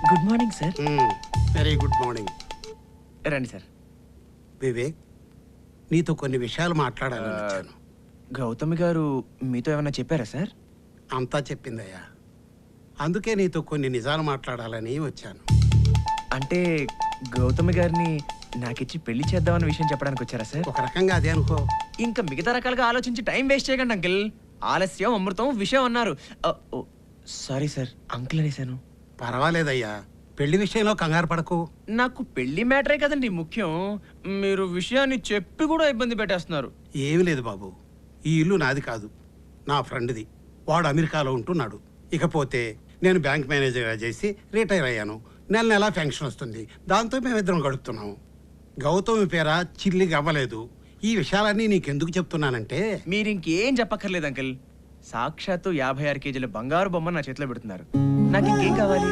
Good morning sir. Very good morning. రండి sir. Vivek, నీతో కొన్ని విషయాలు మాట్లాడాలని వచ్చాను. గౌతమి గారు మీతో ఏమైనా చెప్పారా సార్? అంతా చెప్పిందయ్యా, అందుకే నీతో కొన్ని నిజాలు మాట్లాడాలని వచ్చాను. అంటే గౌతమి గారిని నాకిచ్చి పెళ్లి చేద్దామన్న విషయం చెప్పడానికి వచ్చారా సార్? ఒక రకంగా అదే అనుకో. ఇంకా మిగతా రకాలుగా ఆలోచించి టైం వేస్ట్ చేయకండి అంకిల్. ఆలస్యం అమృతం విషయం అన్నారు. సారీ సార్, అంకిల్ అనేసాను. పర్వాలేదయ్యా, పెళ్లి విషయంలో కంగారు పడకు. నాకు పెళ్లి మ్యాటరే కదండి ముఖ్యం. మీరు విషయాన్ని చెప్పి కూడా ఇబ్బంది పెట్టేస్తున్నారు. ఏమీ లేదు బాబు, ఈ ఇల్లు నాది కాదు, నా ఫ్రెండ్ది. వాడు అమెరికాలో ఉంటున్నాడు. ఇకపోతే నేను బ్యాంక్ మేనేజర్గా చేసి రిటైర్ అయ్యాను. నెల నెలా పెన్షన్ వస్తుంది. దాంతో మేమిద్దరం గడుపుతున్నాము. గౌతమి పేర చిల్లిగా అవ్వలేదు. ఈ విషయాలన్నీ నీకెందుకు చెప్తున్నానంటే, మీరు ఇంకేం చెప్పక్కర్లేదు అంకిల్. సాక్షాత్తు 56 కేజీల బంగారు బొమ్మ నా చేతిలో పెడుతున్నారు. నాకు ఇంకేం కావాలి?